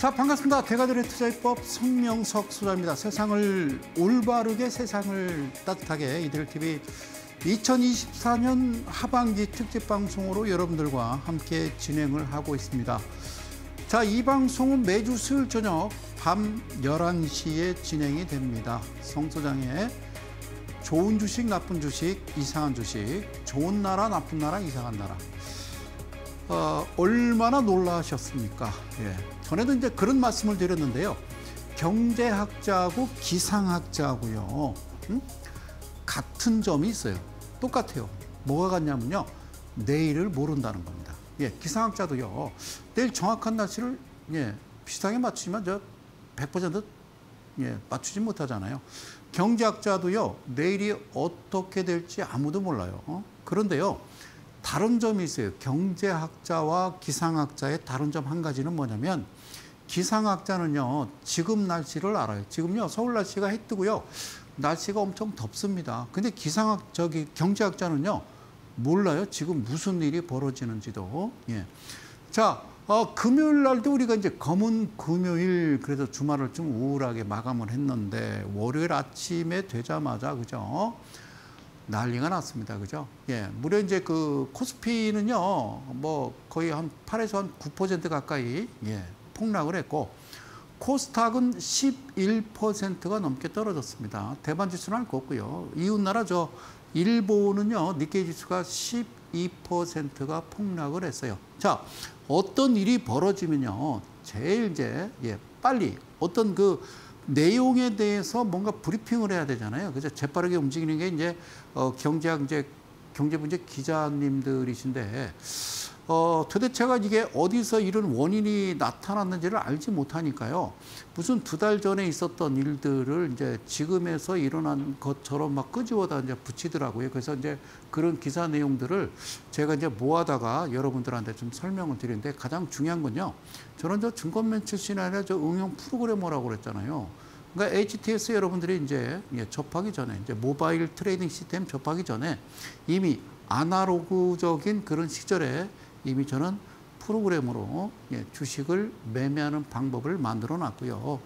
자, 반갑습니다. 대가들의 투자의법 성명석 소장입니다. 세상을 올바르게, 세상을 따뜻하게 이들TV 2024년 하반기 특집 방송으로 여러분들과 함께 진행을 하고 있습니다. 자, 이 방송은 매주 수요일 저녁 밤 11시에 진행이 됩니다. 성 소장의 좋은 주식, 나쁜 주식, 이상한 주식, 좋은 나라, 나쁜 나라, 이상한 나라. 얼마나 놀라셨습니까? 예. 전에도 이제 그런 말씀을 드렸는데요. 경제학자하고 기상학자하고요, 같은 점이 있어요. 똑같아요. 뭐가 같냐면요, 내일을 모른다는 겁니다. 예, 기상학자도요, 내일 정확한 날씨를 비슷하게 맞추지만 100% 맞추지 못하잖아요. 경제학자도요, 내일이 어떻게 될지 아무도 몰라요. 그런데요, 다른 점이 있어요. 경제학자와 기상학자의 다른 점 한 가지는 뭐냐면, 기상학자는요, 지금 날씨를 알아요. 지금요, 서울 날씨가 해 뜨고요, 날씨가 엄청 덥습니다. 근데 경제학자는요, 몰라요. 지금 무슨 일이 벌어지는지도. 예. 자, 금요일 날도 우리가 이제 검은 금요일, 그래서 주말을 좀 우울하게 마감을 했는데, 월요일 아침에 되자마자, 그죠? 난리가 났습니다. 그죠? 예. 무려 이제 그 코스피는요, 뭐 거의 한 8에서 한 9% 가까이, 폭락을 했고, 코스닥은 11%가 넘게 떨어졌습니다. 대만 지수는 할 거 없고요. 이웃나라 일본은요, 니케이 지수가 12%가 폭락을 했어요. 자, 어떤 일이 벌어지면요, 제일 이제 빨리 어떤 그 내용에 대해서 뭔가 브리핑을 해야 되잖아요. 그래서 재빠르게 움직이는 게 이제 경제분제 기자님들이신데, 도대체가 이게 어디서 이런 원인이 나타났는지를 알지 못하니까요, 무슨 2달 전에 있었던 일들을 이제 지금에서 일어난 것처럼 막 끄집어다 이제 붙이더라고요. 그래서 이제 그런 기사 내용들을 제가 이제 모아다가 여러분들한테 좀 설명을 드리는데, 가장 중요한 건요, 저는 증권맨 출신이 아니라 응용 프로그래머라고 그랬잖아요. 그러니까 HTS 여러분들이 이제 접하기 전에, 이제 모바일 트레이딩 시스템 접하기 전에 이미 아날로그적인 그런 시절에 이미 저는 프로그램으로 주식을 매매하는 방법을 만들어 놨고요.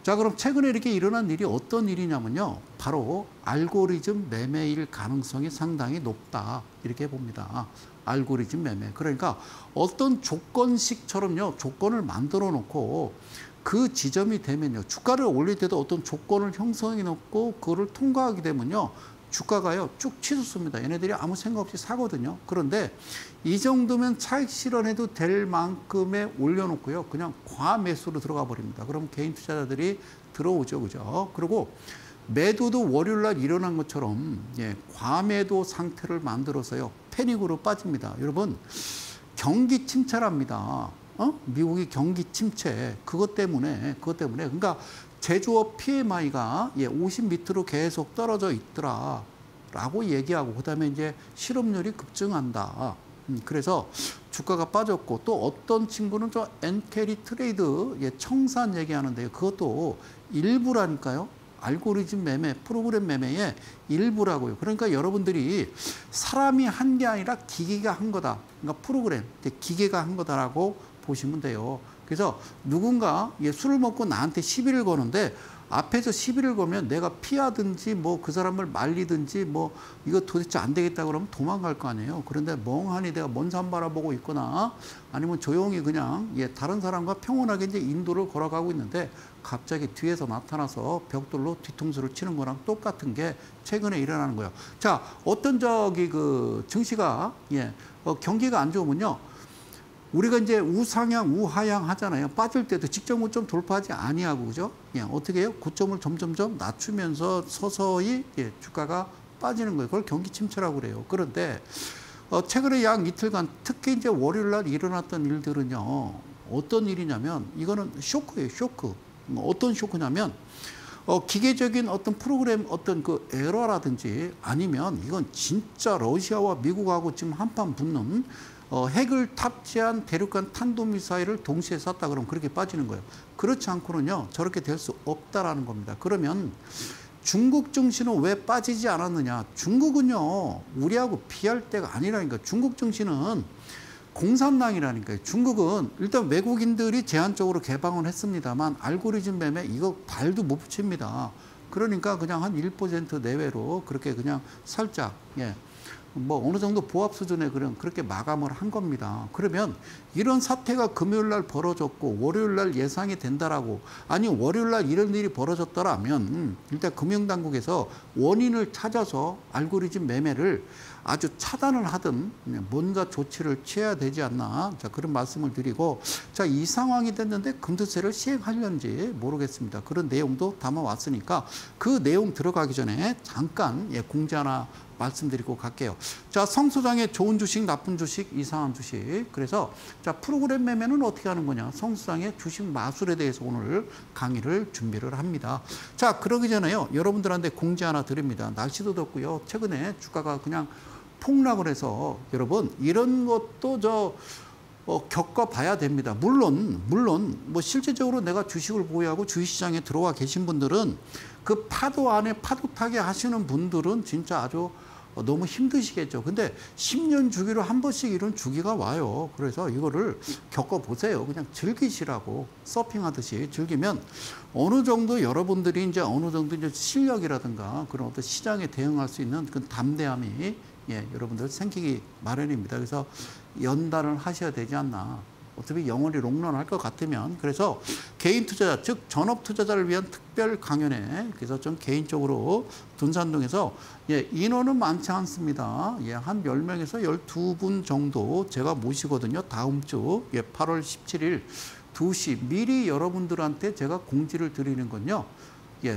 자, 그럼 최근에 이렇게 일어난 일이 어떤 일이냐면요, 바로 알고리즘 매매일 가능성이 상당히 높다, 이렇게 봅니다. 알고리즘 매매. 그러니까 어떤 조건식처럼요, 조건을 만들어 놓고 그 지점이 되면요, 주가를 올릴 때도 어떤 조건을 형성해 놓고 그거를 통과하게 되면요, 주가가요 쭉 치솟습니다. 얘네들이 아무 생각 없이 사거든요. 그런데 이 정도면 차익 실현해도 될 만큼의 올려놓고요, 그냥 과매수로 들어가 버립니다. 그럼 개인 투자자들이 들어오죠, 그죠? 그리고 매도도 월요일날 일어난 것처럼 과매도 상태를 만들어서요, 패닉으로 빠집니다. 여러분, 경기 침체랍니다. 미국이 경기 침체, 그것 때문에 그러니까 제조업 PMI가 50 밑으로 계속 떨어져 있더라라고 얘기하고, 그다음에 이제 실업률이 급증한다. 그래서 주가가 빠졌고, 또 어떤 친구는 엔캐리 트레이드 청산 얘기하는데요, 그것도 일부라니까요. 알고리즘 매매, 프로그램 매매의 일부라고요. 그러니까 여러분들이 사람이 한 게 아니라 기계가 한 거다. 그러니까 프로그램, 기계가 한 거다라고 보시면 돼요. 그래서 누군가 술을 먹고 나한테 시비를 거는데, 앞에서 시비를 걸면 내가 피하든지 뭐 그 사람을 말리든지 뭐 이거 도대체 안 되겠다 그러면 도망갈 거 아니에요. 그런데 멍하니 내가 먼 산 바라보고 있거나, 아니면 조용히 그냥 다른 사람과 평온하게 이제 인도를 걸어가고 있는데, 갑자기 뒤에서 나타나서 벽돌로 뒤통수를 치는 거랑 똑같은 게 최근에 일어나는 거예요. 자, 어떤 그 증시가 경기가 안 좋으면요, 우리가 이제 우상향, 우하향 하잖아요. 빠질 때도 직전 고점 돌파하지 아니하고, 그죠? 어떻게 해요? 고점을 점점점 낮추면서 서서히 주가가 빠지는 거예요. 그걸 경기 침체라고 그래요. 그런데 최근에 약 이틀간, 특히 이제 월요일 날 일어났던 일들은요, 어떤 일이냐면, 이거는 쇼크예요, 쇼크. 어떤 쇼크냐면, 기계적인 어떤 프로그램 어떤 그 에러라든지, 아니면 이건 진짜 러시아와 미국하고 지금 한판 붙는 핵을 탑재한 대륙간 탄도미사일을 동시에 쐈다 그러면 그렇게 빠지는 거예요. 그렇지 않고는요, 저렇게 될 수 없다라는 겁니다. 그러면 중국 증시는 왜 빠지지 않았느냐? 중국은요, 우리하고 비할 때가 아니라니까. 중국 증시는 공산당이라니까요. 중국은 일단 외국인들이 제한적으로 개방을 했습니다만 알고리즘 매매 이거 발도 못 붙입니다. 그러니까 그냥 한 1% 내외로 그렇게 그냥 살짝 뭐 어느 정도 보합 수준에 그렇게 마감을 한 겁니다. 그러면 이런 사태가 금요일 날 벌어졌고 월요일 날 예상이 된다라고 아니 월요일 날 이런 일이 벌어졌더라면 일단 금융당국에서 원인을 찾아서 알고리즘 매매를 아주 차단을 하든 뭔가 조치를 취해야 되지 않나 자 그런 말씀을 드리고 자 이 상황이 됐는데 금투세를 시행하려는지 모르겠습니다. 그런 내용도 담아왔으니까 그 내용 들어가기 전에 잠깐 공지 하나 말씀드리고 갈게요. 자, 성 소장의 좋은 주식, 나쁜 주식, 이상한 주식. 그래서 자 프로그램 매매는 어떻게 하는 거냐? 성 소장의 주식 마술에 대해서 오늘 강의를 준비를 합니다. 자, 그러기 전에요. 여러분들한테 공지 하나 드립니다. 날씨도 덥고요. 최근에 주가가 그냥 폭락을 해서 여러분 이런 것도 겪어봐야 됩니다. 물론 뭐 실제적으로 내가 주식을 보유하고 주식시장에 들어와 계신 분들은 그 파도 안에 파도 타게 하시는 분들은 진짜 아주 너무 힘드시겠죠. 근데 10년 주기로 한 번씩 이런 주기가 와요. 그래서 이거를 겪어보세요. 그냥 즐기시라고 서핑하듯이 즐기면 어느 정도 여러분들이 이제 어느 정도 이제 실력이라든가 그런 어떤 시장에 대응할 수 있는 그 담대함이 여러분들 생기기 마련입니다. 그래서 연단을 하셔야 되지 않나. 어차피 영원히 롱런할 것 같으면 그래서 개인 투자자 즉 전업 투자자를 위한 특별 강연에 그래서 좀 개인적으로 둔산동에서 인원은 많지 않습니다. 한 10명에서 12분 정도 제가 모시거든요. 다음 주 8월 17일 2시 미리 여러분들한테 제가 공지를 드리는 건요.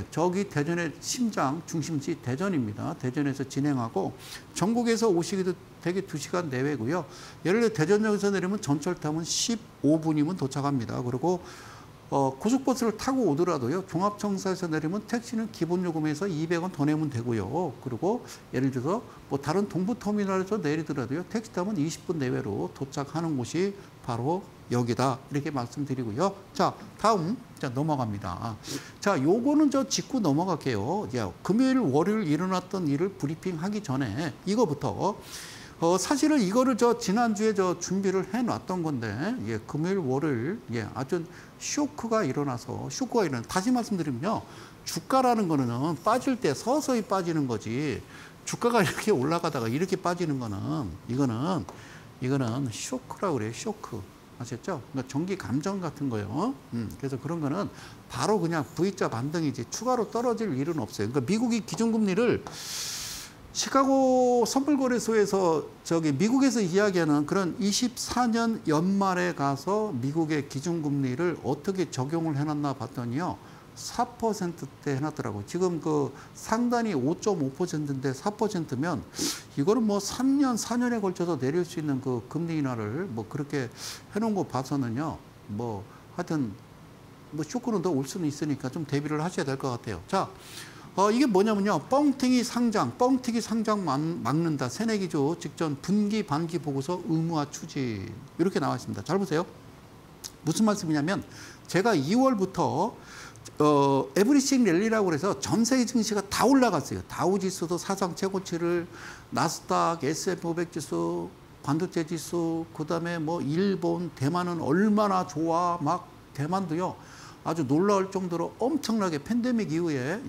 저기 대전의 심장 중심지 대전입니다. 대전에서 진행하고 전국에서 오시기도 되게 2시간 내외고요. 예를 들어 대전역에서 내리면 전철 타면 15분이면 도착합니다. 그리고 고속버스를 타고 오더라도요. 종합청사에서 내리면 택시는 기본 요금에서 200원 더 내면 되고요. 그리고 예를 들어서 뭐 다른 동부터미널에서 내리더라도요. 택시 타면 20분 내외로 도착하는 곳이 바로 여기다 이렇게 말씀드리고요. 자, 다음 넘어갑니다. 자, 요거는 짚고 넘어갈게요. 금요일, 월요일 일어났던 일을 브리핑하기 전에 이거부터 사실은 이거를 지난주에 준비를 해놨던 건데 금요일, 월요일 아주 쇼크가 일어나서 다시 말씀드리면요. 주가라는 거는 빠질 때 서서히 빠지는 거지 주가가 이렇게 올라가다가 이렇게 빠지는 거는 이거는 쇼크라고 그래요. 쇼크. 아셨죠? 그러니까 전기 감정 같은 거요. 그래서 그런 거는 바로 그냥 V자 반등이지 추가로 떨어질 일은 없어요. 그러니까 미국이 기준금리를 시카고 선물거래소에서 미국에서 이야기하는 그런 24년 연말에 가서 미국의 기준금리를 어떻게 적용을 해놨나 봤더니요. 4%대 해놨더라고요. 지금 그 상단이 5.5%인데 4%면 이거는 뭐 3년, 4년에 걸쳐서 내릴 수 있는 그 금리 인하를 뭐 그렇게 해놓은 거 봐서는요. 뭐 하여튼 뭐 쇼크는 더 올 수는 있으니까 좀 대비를 하셔야 될 것 같아요. 자, 이게 뭐냐면요. 뻥튀기 상장 막는다. 새내기조 직전 분기 반기 보고서 의무화 추진 이렇게 나와 있습니다. 잘 보세요. 무슨 말씀이냐면 제가 2월부터 에브리싱 랠리라고 그래서 전 세계 증시가 다 올라갔어요. 다우지수도 사상 최고치를 나스닥, S&P500 지수, 반도체 지수, 그다음에 뭐 일본, 대만은 얼마나 좋아 막 대만도요. 아주 놀라울 정도로 엄청나게 팬데믹 이후에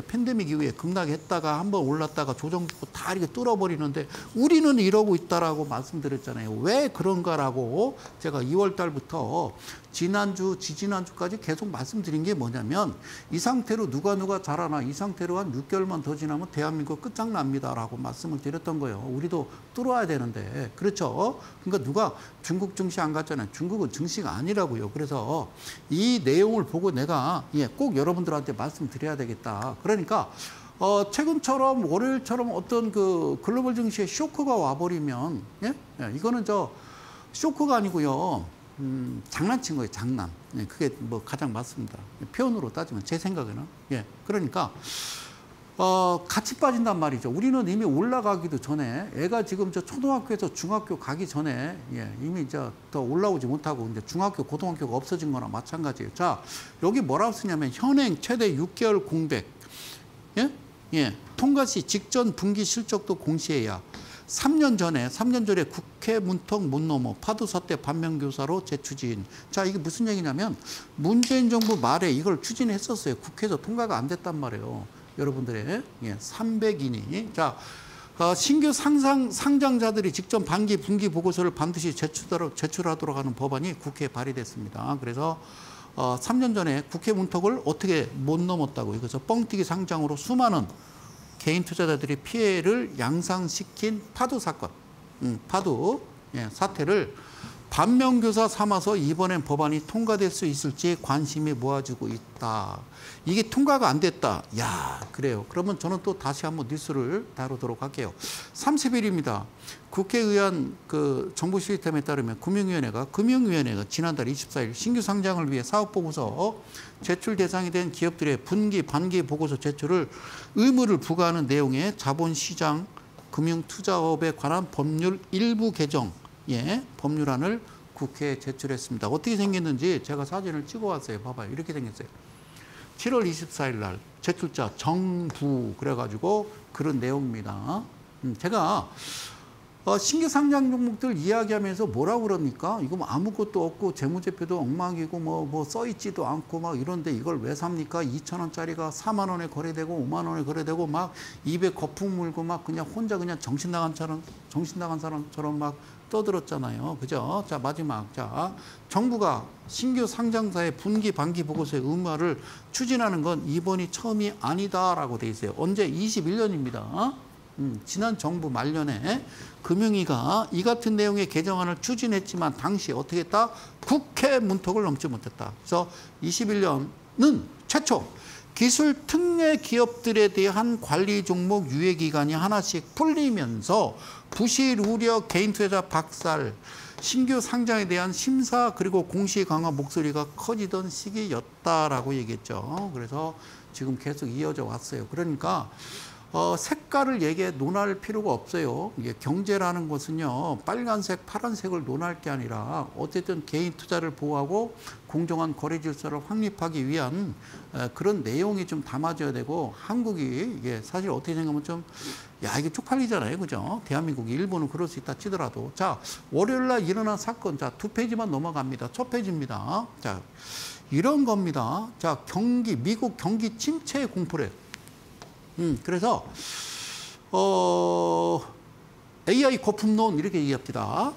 팬데믹 이후에 급락했다가 한번 올랐다가 조정받고 다 이렇게 뚫어버리는데 우리는 이러고 있다라고 말씀드렸잖아요. 왜 그런가라고 제가 2월 달부터 지난주, 지지난주까지 계속 말씀드린 게 뭐냐면 이 상태로 누가 잘하나 이 상태로 한 6개월만 더 지나면 대한민국 끝장납니다라고 말씀을 드렸던 거예요. 우리도 뚫어야 되는데 그렇죠. 그러니까 누가 중국 증시 안 갔잖아요. 중국은 증시가 아니라고요. 그래서 이 내용을 보고 내가 꼭 여러분들한테 말씀드려야 되겠다. 그러니까 최근처럼 월요일처럼 어떤 그 글로벌 증시에 쇼크가 와버리면 이거는 쇼크가 아니고요. 장난친 거예요, 장난. 그게 뭐 가장 맞습니다. 표현으로 따지면 제 생각에는. 그러니까 같이 빠진단 말이죠. 우리는 이미 올라가기도 전에 애가 지금 초등학교에서 중학교 가기 전에 이미 더 올라오지 못하고 이제 중학교, 고등학교가 없어진 거나 마찬가지예요. 자, 여기 뭐라고 쓰냐면 현행 최대 6개월 공백. 통과 시 직전 분기 실적도 공시해야. 3년 전에 국회 문턱 못 넘어 파도사태 반면교사로 재추진. 자, 이게 무슨 얘기냐면 문재인 정부 말에 이걸 추진했었어요. 국회에서 통과가 안 됐단 말이에요. 여러분들의 300인이. 자, 신규 상장자들이 직접 반기, 분기 보고서를 반드시 제출하도록 하는 법안이 국회에 발의됐습니다. 그래서 3년 전에 국회 문턱을 어떻게 못 넘었다고. 그래서 뻥튀기 상장으로 수많은 개인 투자자들이 피해를 양상시킨 파도 사건, 파도 사태를 반면교사 삼아서 이번엔 법안이 통과될 수 있을지 관심이 모아지고 있다. 이게 통과가 안 됐다. 야, 그래요. 그러면 저는 또 다시 한번 뉴스를 다루도록 할게요. 30일입니다. 국회의원 그 정부 시스템에 따르면 금융위원회가 지난달 24일 신규 상장을 위해 사업보고서 제출 대상이 된 기업들의 분기, 반기 보고서 제출을 의무를 부과하는 내용의 자본시장 금융투자업에 관한 법률 일부 개정 법률안을 국회에 제출했습니다. 어떻게 생겼는지 제가 사진을 찍어왔어요. 봐봐요. 이렇게 생겼어요. 7월 24일 날 제출자 정부 그래가지고 그런 내용입니다. 제가 신규 상장 종목들 이야기하면서 뭐라고 그럽니까? 이거 뭐 아무것도 없고 재무제표도 엉망이고 뭐 써있지도 않고 막 이런데 이걸 왜 삽니까? 2,000원짜리가 4만 원에 거래되고 5만 원에 거래되고 막 입에 거품 물고 막 그냥 혼자 그냥 정신 나간 사람처럼 막 떠들었잖아요. 그죠? 자, 마지막. 자, 정부가 신규 상장사의 분기, 반기 보고서의 의무화를 추진하는 건 이번이 처음이 아니다라고 돼 있어요. 언제? 21년입니다. 지난 정부 말년에 금융위가 이 같은 내용의 개정안을 추진했지만 당시 어떻게 했다? 국회 문턱을 넘지 못했다. 그래서 21년은 최초 기술 특례 기업들에 대한 관리 종목 유예 기간이 하나씩 풀리면서 부실 우려 개인 투자자 박살, 신규 상장에 대한 심사 그리고 공시 강화 목소리가 커지던 시기였다라고 얘기했죠. 그래서 지금 계속 이어져 왔어요. 그러니까 색깔을 논할 필요가 없어요. 이게 경제라는 것은요, 빨간색, 파란색을 논할 게 아니라 어쨌든 개인 투자를 보호하고 공정한 거래 질서를 확립하기 위한 그런 내용이 좀 담아져야 되고, 한국이 이게 사실 어떻게 생각하면 좀, 이게 쪽팔리잖아요. 그죠? 대한민국이, 일본은 그럴 수 있다 치더라도. 자, 월요일 날 일어난 사건. 자, 2페이지만 넘어갑니다. 첫 페이지입니다. 자, 이런 겁니다. 자, 미국 경기 침체 공포래. 그래서 AI 거품론 이렇게 얘기합니다.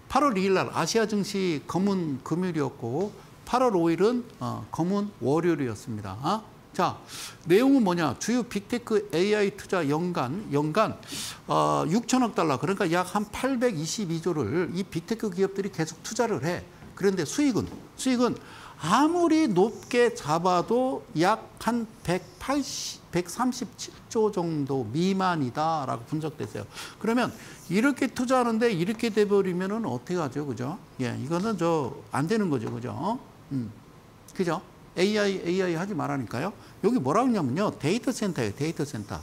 8월 2일 날 아시아 증시 검은 금요일이었고 8월 5일은 검은 월요일이었습니다. 자, 내용은 뭐냐? 주요 빅테크 AI 투자 연간 6천억 달러, 그러니까 약 한 822조를 이 빅테크 기업들이 계속 투자를 해. 그런데 수익은 아무리 높게 잡아도 약 한 137조 정도 미만이다라고 분석됐어요. 그러면 이렇게 투자하는데 이렇게 돼버리면은 어떻게 하죠, 그죠? 이거는 안 되는 거죠, 그죠? 그죠? AI 하지 말라니까요. 여기 뭐라고 하냐면요, 데이터 센터예요, 데이터 센터.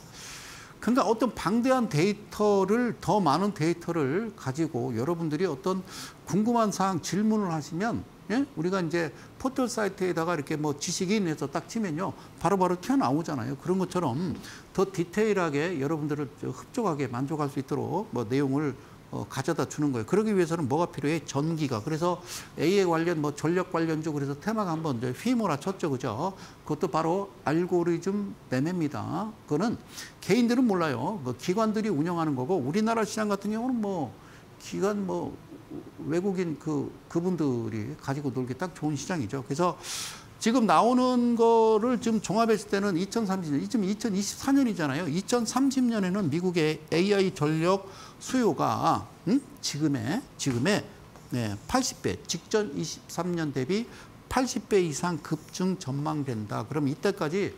그러니까 어떤 방대한 데이터를, 더 많은 데이터를 가지고 여러분들이 어떤 궁금한 사항 질문을 하시면, 우리가 이제 포털 사이트에다가 이렇게 뭐 지식인에서 딱 치면요, 바로바로 튀어나오잖아요. 그런 것처럼 더 디테일하게 여러분들을 흡족하게 만족할 수 있도록 뭐 내용을 가져다 주는 거예요. 그러기 위해서는 뭐가 필요해? 전기가. 그래서 AI 관련, 뭐 전력 관련주, 그래서 테마가 한번 휘몰아 쳤죠, 그죠? 그것도 바로 알고리즘 매매입니다. 그거는 개인들은 몰라요. 그 기관들이 운영하는 거고, 우리나라 시장 같은 경우는 기관 외국인 그분들이 가지고 놀기 딱 좋은 시장이죠. 그래서 지금 나오는 거를 지금 종합했을 때는 2030년, 지금 2024년이잖아요. 2030년에는 미국의 AI 전력 수요가 지금의 80배, 직전 23년 대비 80배 이상 급증 전망된다. 그럼 이때까지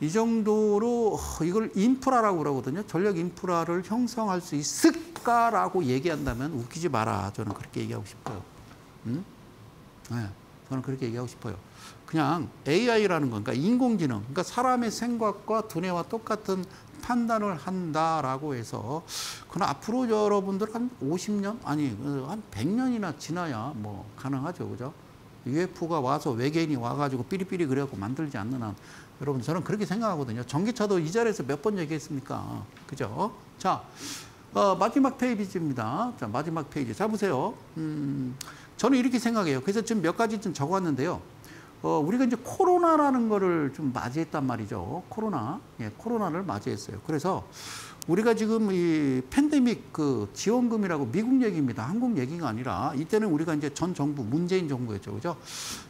이 정도로 이걸 인프라라고 그러거든요. 전력 인프라를 형성할 수 있을까라고 얘기한다면 웃기지 마라. 저는 그렇게 얘기하고 싶어요. 저는 그렇게 얘기하고 싶어요. 그냥 AI라는 건, 그러니까 인공지능, 그러니까 사람의 생각과 두뇌와 똑같은 판단을 한다라고 해서, 그건 앞으로 여러분들 한 50년, 아니 한 100년이나 지나야 뭐 가능하죠, 그죠? UFO가 와서 외계인이 와가지고 삐리삐리 그래갖고 만들지 않는 한 여러분 저는 그렇게 생각하거든요. 전기차도 이 자리에서 몇 번 얘기했습니까? 그죠? 자, 마지막 페이지입니다. 자, 마지막 페이지. 자, 보세요. 저는 이렇게 생각해요. 그래서 지금 몇 가지 좀 적어왔는데요. 우리가 이제 코로나라는 거를 좀 맞이했단 말이죠. 코로나. 예, 코로나를 맞이했어요. 그래서 우리가 지금 이 팬데믹 그 지원금이라고 미국 얘기입니다. 한국 얘기가 아니라 이때는 우리가 이제 전 정부, 문재인 정부였죠. 그죠?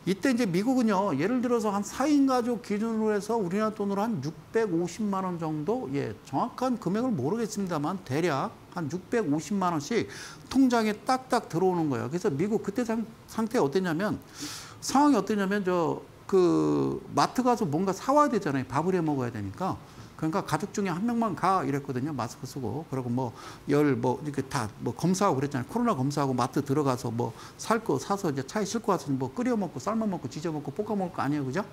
이때 이제 미국은요, 예를 들어서 한 4인 가족 기준으로 해서 우리나라 돈으로 한 650만 원 정도, 예, 정확한 금액을 모르겠습니다만 대략 한 650만 원씩 통장에 딱딱 들어오는 거예요. 그래서 미국 그때 상태 어땠냐면, 상황이 어땠냐면 마트 가서 뭔가 사와야 되잖아요. 밥을 해 먹어야 되니까. 그러니까 가족 중에 한 명만 가 이랬거든요. 마스크 쓰고. 그리고 이렇게 다 검사하고 그랬잖아요. 코로나 검사하고 마트 들어가서 살 거 사서 이제 차에 싣고 와서 끓여 먹고 삶아 먹고 지져 먹고 볶아 먹을 거 아니에요. 그죠?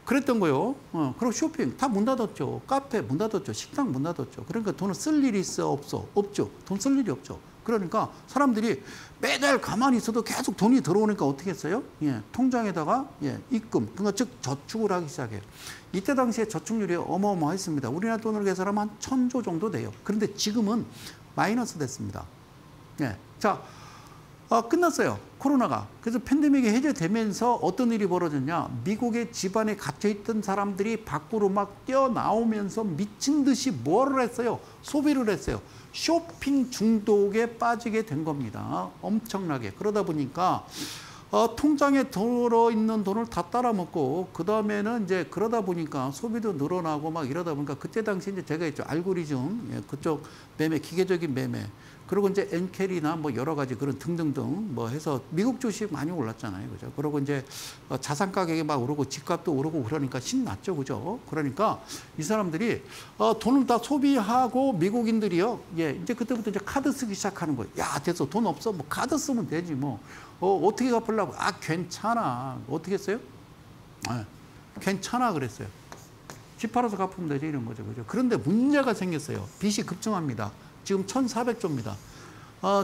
그랬던 거요. 그리고 쇼핑 다 문 닫았죠. 카페 문 닫았죠. 식당 문 닫았죠. 그러니까 돈을 쓸 일이 있어? 없어? 없죠. 돈 쓸 일이 없죠. 그러니까 사람들이 매달 가만히 있어도 계속 돈이 들어오니까 어떻게 했어요? 예, 통장에다가 입금, 그러니까 즉 저축을 하기 시작해요. 이때 당시에 저축률이 어마어마했습니다. 우리나라 돈으로 계산하면 한 1,000조 정도 돼요. 그런데 지금은 마이너스 됐습니다. 예, 자, 끝났어요. 코로나가. 그래서 팬데믹이 해제되면서 어떤 일이 벌어졌냐. 미국의 집안에 갇혀있던 사람들이 밖으로 막 뛰어나오면서 미친 듯이 뭐를 했어요? 소비를 했어요. 쇼핑 중독에 빠지게 된 겁니다. 엄청나게. 그러다 보니까 통장에 들어있는 돈을 다 따라먹고 그다음에는 이제 그러다 보니까 소비도 늘어나고 막 이러다 보니까 그때 당시 이제 제가 했죠. 알고리즘, 예, 그쪽 매매, 기계적인 매매. 그리고 이제 엔캐리나 여러 가지 그런 등등등 해서 미국 주식 많이 올랐잖아요. 그죠? 그리고 이제 자산 가격이 막 오르고 집값도 오르고 그러니까 신났죠. 그죠? 그러니까 이 사람들이 돈을 다 소비하고 미국인들이요. 예, 이제 그때부터 이제 카드 쓰기 시작하는 거예요. 야, 됐어. 돈 없어. 카드 쓰면 되지 어떻게 갚으려고? 괜찮아. 어떻게 했어요? 괜찮아 그랬어요. 집 팔아서 갚으면 되지 이런 거죠. 그죠? 그런데 문제가 생겼어요. 빚이 급증합니다. 지금 1,400조입니다.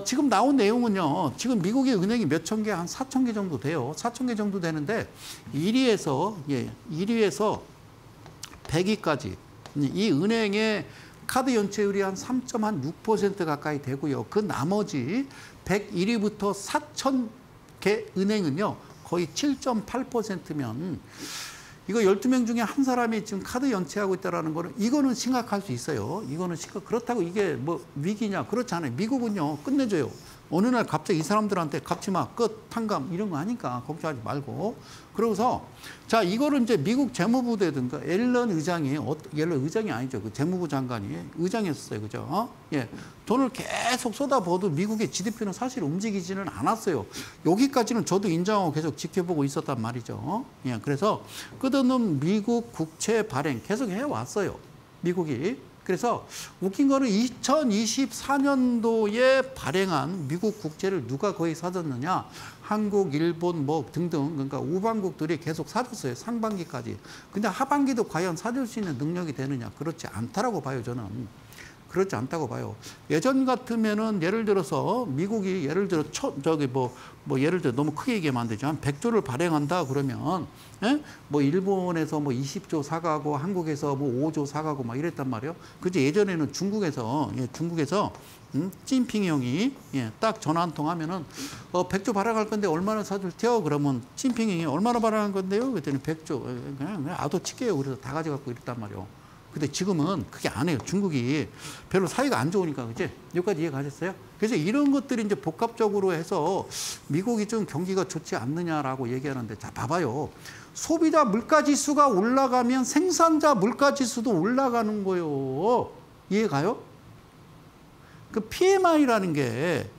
지금 나온 내용은요. 지금 미국의 은행이 몇 천 개, 한 4천 개 정도 돼요. 4천 개 정도 되는데 1위에서 100위까지 이 은행의 카드 연체율이 한 3.6% 가까이 되고요. 그 나머지 101위부터 4천 개 은행은요. 거의 7.8%면 이거 12명 중에 한 사람이 지금 카드 연체하고 있다는 거는 이거는 심각할 수 있어요. 이거는 그렇다고 이게 위기냐? 그렇지 않아요. 미국은요. 끝내줘요. 어느 날 갑자기 이 사람들한테 갚지 마, 끝, 탕감 이런 거 하니까 걱정하지 말고. 그러고서 자 이거를 이제 미국 재무부대든가 앨런 의장이 앨런 의장이 아니죠. 그 재무부 장관이 의장이었어요. 그죠? 예, 돈을 계속 쏟아부어도 미국의 GDP는 사실 움직이지는 않았어요. 여기까지는 저도 인정하고 계속 지켜보고 있었단 말이죠. 예, 그래서 끝없는 미국 국채 발행 계속 해왔어요. 미국이. 그래서 웃긴 거는 2024년도에 발행한 미국 국채를 누가 거의 사줬느냐. 한국, 일본 등등 그러니까 우방국들이 계속 사줬어요. 상반기까지. 근데 하반기도 과연 사줄 수 있는 능력이 되느냐. 그렇지 않다라고 봐요. 저는. 그렇지 않다고 봐요. 예전 같으면은 예를 들어서 미국이 예를 들어 예를 들어 너무 크게 얘기하면 안 되죠. 한 100조를 발행한다 그러면 예? 일본에서 20조 사가고 한국에서 5조 사가고 막 이랬단 말이에요. 그지 예전에는 중국에서 찐핑 형이 딱 전화 한 통 하면은 100조 발행할 건데 얼마나 사줄 테요? 그러면 찐핑 형이 얼마나 발행할 건데요? 그랬더니 100조 그냥 아도 칠게요. 그래서 다 가져갖고 이랬단 말이에요. 근데 지금은 그게 안 해요. 중국이 별로 사이가 안 좋으니까, 그치? 여기까지 이해가셨어요? 그래서 이런 것들이 이제 복합적으로 해서 미국이 좀 경기가 좋지 않느냐라고 얘기하는데, 자, 봐봐요. 소비자 물가지수가 올라가면 생산자 물가지수도 올라가는 거예요. 이해가요? 그 PMI라는 게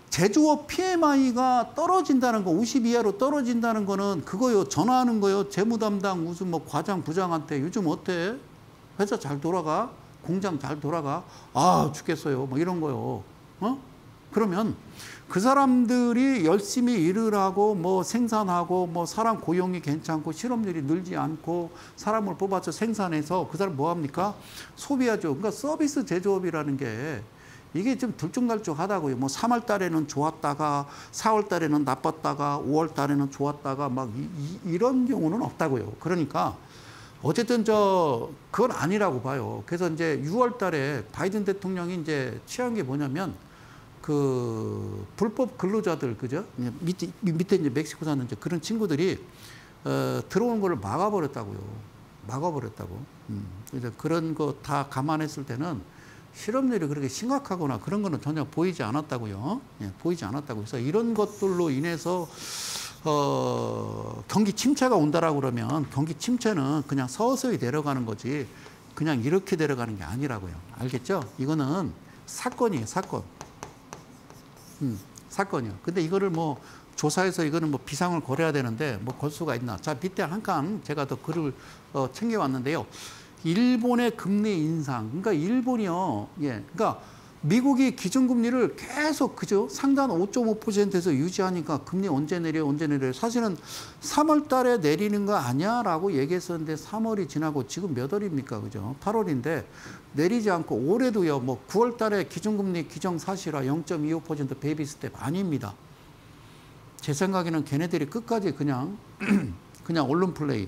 제조업 PMI가 떨어진다는 거, 50 이하로 떨어진다는 거는 그거요. 전화하는 거요. 재무 담당 무슨 과장, 부장한테 요즘 어때? 회사 잘 돌아가? 공장 잘 돌아가? 아, 죽겠어요. 이런 거요. 그러면 그 사람들이 열심히 일을 하고 생산하고 사람 고용이 괜찮고 실업률이 늘지 않고 사람을 뽑아서 생산해서 그 사람 뭐 합니까? 소비하죠. 그러니까 서비스 제조업이라는 게 이게 좀 들쭉날쭉하다고요. 뭐 3월 달에는 좋았다가 4월 달에는 나빴다가 5월 달에는 좋았다가 막 이런 경우는 없다고요. 그러니까 어쨌든 그건 아니라고 봐요. 그래서 이제 6월 달에 바이든 대통령이 이제 취한 게 뭐냐면 그 불법 근로자들, 그죠? 밑에 이제 멕시코 사는 이제 그런 친구들이 들어오는 걸 막아버렸다고요. 막아버렸다고. 그래서 그런 거 다 감안했을 때는 실업률이 그렇게 심각하거나 그런 거는 전혀 보이지 않았다고요. 예, 보이지 않았다고. 그래서 이런 것들로 인해서 경기 침체가 온다라고 그러면 경기 침체는 그냥 서서히 내려가는 거지 그냥 이렇게 내려가는 게 아니라고요. 알겠죠? 이거는 사건이에요, 사건. 사건이요. 근데 이거를 뭐 조사해서 이거는 뭐 비상을 걸어야 되는데 뭐 걸 수가 있나. 자, 밑에 한 칸 제가 더 글을 챙겨왔는데요. 일본의 금리 인상. 그러니까 일본이요. 예. 그러니까 미국이 기준금리를 계속 그죠? 상단 5.5%에서 유지하니까 금리 언제 내려 언제 내려요. 사실은 3월 달에 내리는 거 아니야? 라고 얘기했었는데 3월이 지나고 지금 몇 월입니까? 그죠? 8월인데 내리지 않고 올해도요. 뭐 9월 달에 기준금리 기정사실화 0.25% 베이비 스텝 아닙니다. 제 생각에는 걔네들이 끝까지 그냥 언론 플레이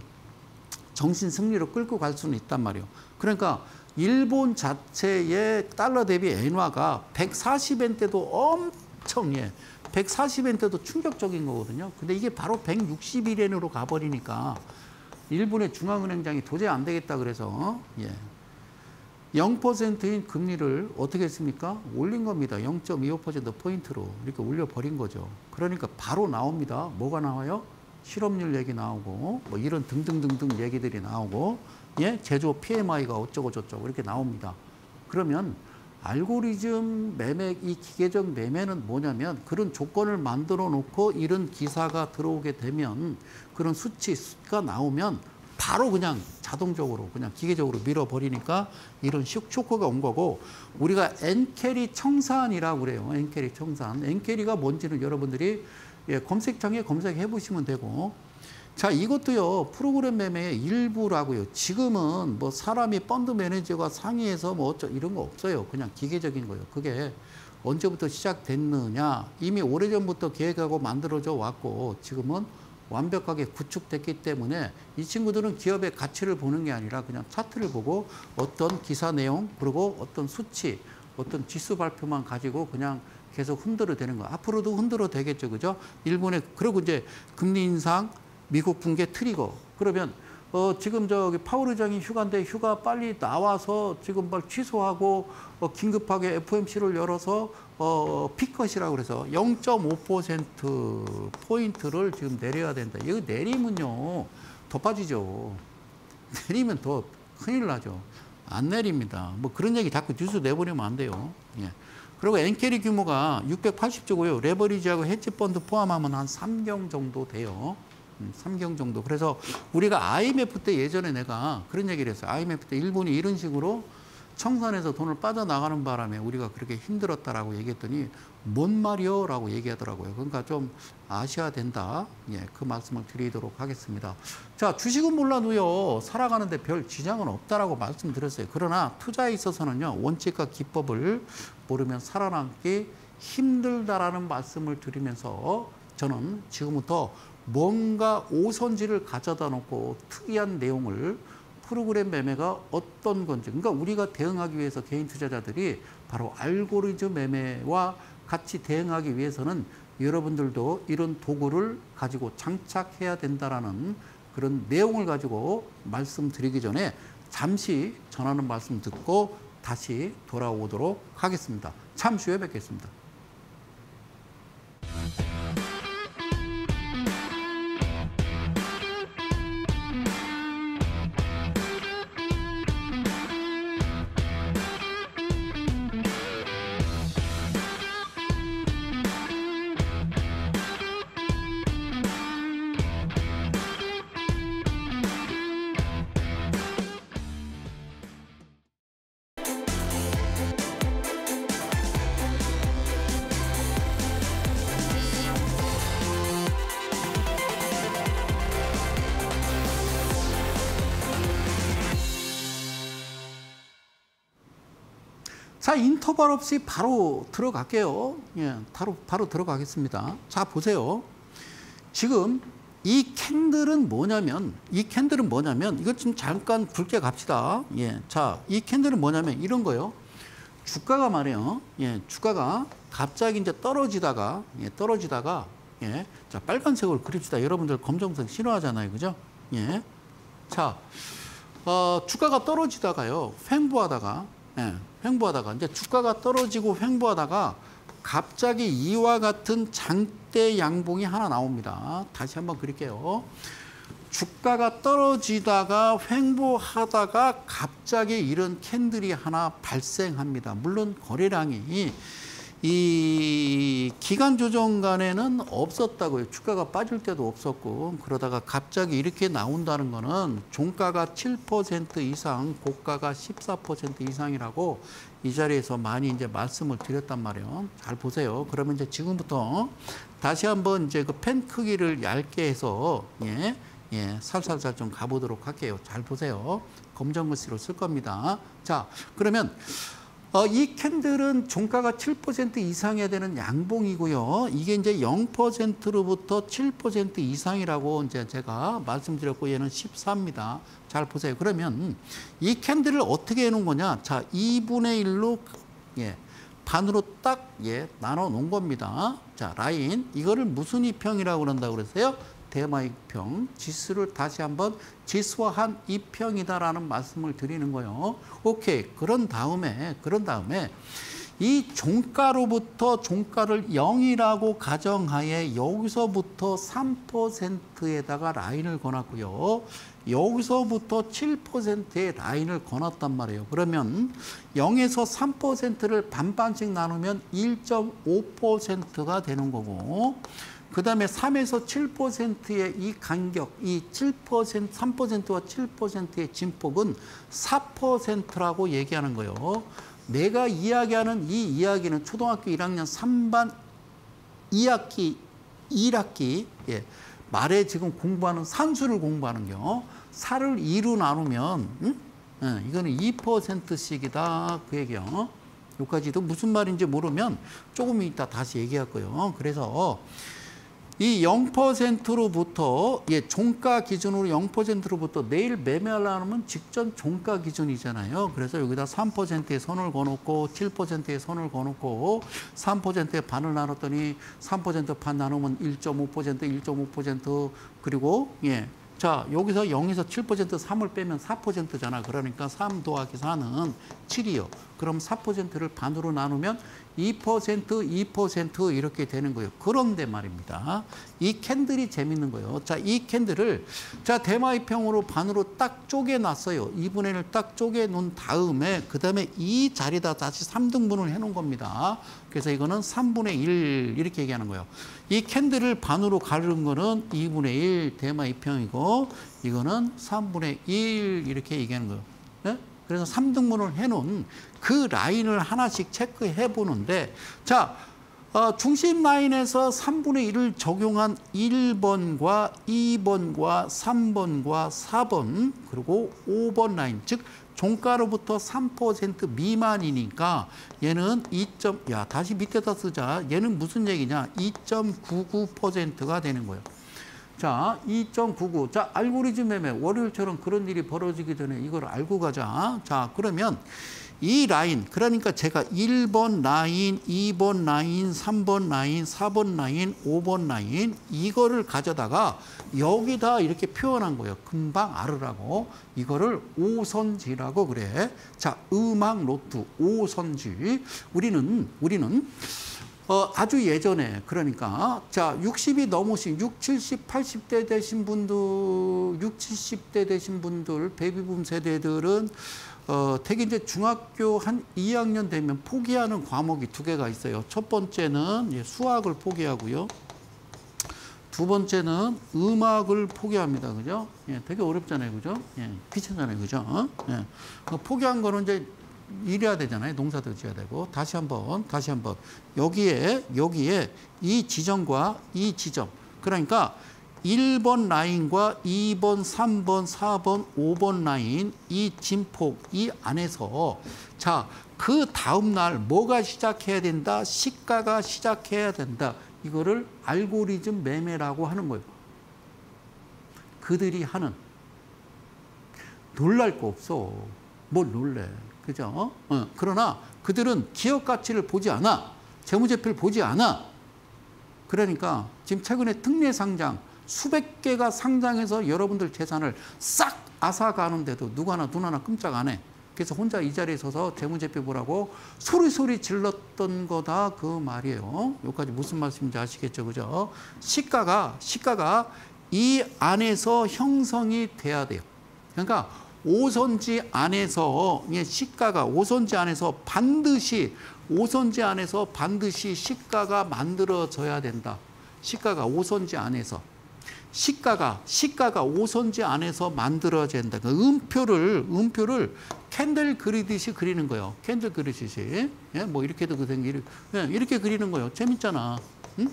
정신 승리로 끌고 갈 수는 있단 말이에요. 그러니까 일본 자체의 달러 대비 엔화가 140엔대도 엄청 140엔대도 충격적인 거거든요. 근데 이게 바로 161엔으로 가버리니까 일본의 중앙은행장이 도저히 안 되겠다 그래서 0%인 금리를 어떻게 했습니까? 올린 겁니다. 0.25%포인트로 이렇게 올려버린 거죠. 그러니까 바로 나옵니다. 뭐가 나와요? 실업률 얘기 나오고 뭐 이런 등등등등 얘기들이 나오고 제조 PMI가 어쩌고 저쩌고 이렇게 나옵니다. 그러면 알고리즘 매매, 이 기계적 매매는 뭐냐면 그런 조건을 만들어 놓고 이런 기사가 들어오게 되면 그런 수치가 나오면 바로 그냥 자동적으로 그냥 기계적으로 밀어버리니까 이런 쇼크가 온 거고 우리가 엔캐리 청산이라고 그래요. 엔캐리 청산. 엔캐리가 뭔지는 여러분들이 검색창에 검색해 보시면 되고 자 이것도요 프로그램 매매의 일부라고요. 지금은 뭐 사람이 펀드 매니저가 상의해서 뭐 이런 거 없어요. 그냥 기계적인 거예요. 그게 언제부터 시작됐느냐 이미 오래전부터 계획하고 만들어져 왔고 지금은 완벽하게 구축됐기 때문에 이 친구들은 기업의 가치를 보는 게 아니라 그냥 차트를 보고 어떤 기사 내용 그리고 어떤 수치 어떤 지수 발표만 가지고 그냥 계속 흔들어 대는 거. 앞으로도 흔들어 대겠죠. 그죠? 일본의 그리고 이제 금리 인상 미국 붕괴 트리거. 그러면 지금 저기 파월 의장이 휴가인데 휴가 빨리 나와서 지금 막 취소하고 긴급하게 FOMC를 열어서 피컷이라고 그래서 0.5% 포인트를 지금 내려야 된다. 이거 내리면요 더 빠지죠. 내리면 더 큰일 나죠. 안 내립니다. 뭐 그런 얘기 자꾸 뉴스 내버리면 안 돼요. 예. 그리고 엔캐리 규모가 680조고요. 레버리지하고 헤지펀드 포함하면 한 3경 정도 돼요. 3경 정도. 그래서 우리가 IMF 때 예전에 내가 그런 얘기를 했어요. IMF 때 일본이 이런 식으로 청산해서 돈을 빠져나가는 바람에 우리가 그렇게 힘들었다라고 얘기했더니 뭔 말이요? 라고 얘기하더라고요. 그러니까 좀 아셔야 된다. 예, 그 말씀을 드리도록 하겠습니다. 자, 주식은 몰라도요, 살아가는데 별 지장은 없다라고 말씀드렸어요. 그러나 투자에 있어서는요, 원칙과 기법을 모르면 살아남기 힘들다라는 말씀을 드리면서 저는 지금부터 뭔가 오선지를 가져다 놓고 특이한 내용을 프로그램 매매가 어떤 건지 그러니까 우리가 대응하기 위해서 개인 투자자들이 바로 알고리즘 매매와 같이 대응하기 위해서는 여러분들도 이런 도구를 가지고 장착해야 된다라는 그런 내용을 가지고 말씀드리기 전에 잠시 전하는 말씀 듣고 다시 돌아오도록 하겠습니다. 잠시 후에 뵙겠습니다. 자, 인터벌 없이 바로 들어갈게요. 예, 바로 들어가겠습니다. 자, 보세요. 지금 이 캔들은 뭐냐면, 이거 좀 잠깐 굵게 갑시다. 예, 자, 이 캔들은 뭐냐면 이런 거요. 주가가 말이에요. 예, 주가가 갑자기 이제 떨어지다가, 예, 자, 빨간색으로 그립시다. 여러분들 검정색 싫어하잖아요. 그죠? 예. 자, 주가가 떨어지다가요. 횡보하다가, 이제 주가가 떨어지고 횡보하다가 갑자기 이와 같은 장대 양봉이 하나 나옵니다. 다시 한번 그릴게요. 주가가 떨어지다가 횡보하다가 갑자기 이런 캔들이 하나 발생합니다. 물론 거래량이 이 기간 조정간에는 없었다고요. 주가가 빠질 때도 없었고, 그러다가 갑자기 이렇게 나온다는 거는 종가가 7% 이상, 고가가 14% 이상이라고 이 자리에서 많이 이제 말씀을 드렸단 말이에요. 잘 보세요. 그러면 이제 지금부터 다시 한번 이제 그 펜 크기를 얇게 해서 살살살 좀 가보도록 할게요. 잘 보세요. 검정 글씨로 쓸 겁니다. 자, 그러면 이 캔들은 종가가 7% 이상해야 되는 양봉이고요. 이게 이제 0%로부터 7% 이상이라고 이제 제가 말씀드렸고, 얘는 14입니다. 잘 보세요. 그러면 이 캔들을 어떻게 해놓은 거냐? 자, 2분의 1로 반으로 딱 나눠 놓은 겁니다. 자, 라인. 이거를 무슨 이평이라고 그런다고 그랬어요? 대마 이평. 지수를 다시 한번 지수화한 이평이다라는 말씀을 드리는 거예요. 오케이. 그런 다음에 이 종가로부터 종가를 0이라고 가정하에 여기서부터 3%에다가 라인을 거놨고요. 여기서부터 7%의 라인을 거놨단 말이에요. 그러면 0에서 3%를 반반씩 나누면 1.5%가 되는 거고, 그 다음에 3에서 7%의 이 간격, 이 7%, 3%와 7%의 진폭은 4%라고 얘기하는 거예요. 내가 이야기하는 이 이야기는 초등학교 1학년 3반 2학기, 1학기, 말에 지금 공부하는 산수를 공부하는 겨. 4를 2로 나누면, 이거는 2%씩이다. 그 얘기요. 여기까지도 무슨 말인지 모르면 조금 이따 다시 얘기할 거예요. 그래서 이 0%로부터 종가 기준으로 0%로부터 내일 매매하려면 직전 종가 기준이잖아요. 그래서 여기다 3%의 선을 거놓고 7%의 선을 거놓고 3%의 반을 나눴더니 3% 반 나누면 1.5%, 그리고 자, 여기서 0에서 7% 3을 빼면 4%잖아. 그러니까 3 더하기 4는 7이요. 그럼 4%를 반으로 나누면 2% 이렇게 되는 거예요. 그런데 말입니다. 이 캔들이 재밌는 거예요. 자, 이 캔들을 대마 이평으로 반으로 딱 쪼개놨어요. 2분의 1을 딱 쪼개놓은 다음에 그 다음에 이 자리에다 다시 3등분을 해놓은 겁니다. 그래서 이거는 3분의 1 이렇게 얘기하는 거예요. 이 캔들을 반으로 가르는 거는 2분의 1 대마 이평이고, 이거는 3분의 1 이렇게 얘기하는 거예요. 네? 그래서 3등분을 해놓은 그 라인을 하나씩 체크해 보는데, 자, 중심 라인에서 3분의 1을 적용한 1번과 2번과 3번과 4번, 그리고 5번 라인, 즉 종가로부터 3% 미만이니까 얘는 다시 밑에다 쓰자. 얘는 무슨 얘기냐? 2.99%가 되는 거예요. 자, 2.99. 자, 알고리즘 매매. 월요일처럼 그런 일이 벌어지기 전에 이걸 알고 가자. 자, 그러면 이 라인, 그러니까 제가 1번 라인, 2번 라인, 3번 라인, 4번 라인, 5번 라인, 이거를 가져다가 여기다 이렇게 표현한 거예요. 금방 알으라고. 이거를 오선지라고 그래. 자, 음악 노트, 오선지. 우리는 아주 예전에, 그러니까, 자, 60이 넘으신, 60, 70, 80대 되신 분들, 60, 70대 되신 분들, 베이비붐 세대들은, 되게 이제 중학교 한 2학년 되면 포기하는 과목이 2개가 있어요. 첫 번째는 수학을 포기하고요. 두 번째는 음악을 포기합니다. 그죠? 되게 어렵잖아요. 그죠? 귀찮잖아요. 그죠? 포기한 거는 이제 일해야 되잖아요. 농사도 지어야 되고. 다시 한번. 여기에 이 지점과 이 지점. 그러니까 1번 라인과 2번, 3번, 4번, 5번 라인 이 진폭 이 안에서 자, 그 다음 날 뭐가 시작해야 된다? 시가가 시작해야 된다. 이거를 알고리즘 매매라고 하는 거예요. 그들이 하는. 놀랄 거 없어. 뭘 놀래. 그죠? 그러나 그들은 기업 가치를 보지 않아. 재무제표를 보지 않아. 그러니까 지금 최근에 특례 상장 수백 개가 상장해서 여러분들 재산을 싹 앗아가는데도 눈 하나 끔짝 안 해. 그래서 혼자 이 자리에 서서 재무제표 보라고 소리 질렀던 거다 그 말이에요. 여기까지 무슨 말씀인지 아시겠죠? 그죠? 시가가 이 안에서 형성이 돼야 돼요. 그러니까 오선지 안에서 시가가 오선지 안에서 반드시 시가가 만들어져야 된다. 시가가 오선지 안에서 시가가 오선지 안에서 만들어져야 된다. 음표를 캔들 그리듯이 그리는 거예요. 캔들 그리듯이. 예? 뭐 이렇게도 이렇게 그리는 거예요. 재밌잖아. 응?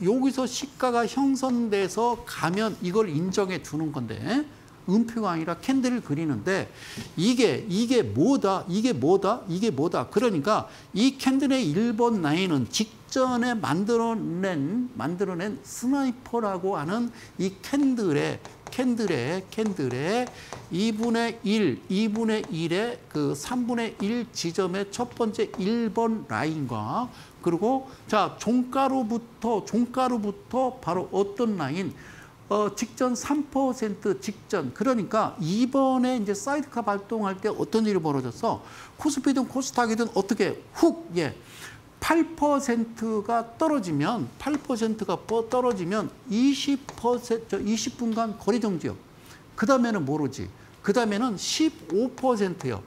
여기서 시가가 형성돼서 가면 이걸 인정해 주는 건데 음표가 아니라 캔들을 그리는데 이게 뭐다? 그러니까 이 캔들의 1번 라인은 직전에 만들어낸 스나이퍼라고 하는 이 캔들의 2분의 1의 그 3분의 1 지점의 첫 번째 1번 라인과 그리고 자 종가로부터 바로 어떤 라인 직전 3% 직전. 그러니까 이번에 이제 사이드카 발동할 때 어떤 일이 벌어졌어? 코스피든 코스닥이든 어떻게 훅 8%가 떨어지면 20분간 거래 정지요. 그 다음에는 모르지. 그 다음에는 15%요.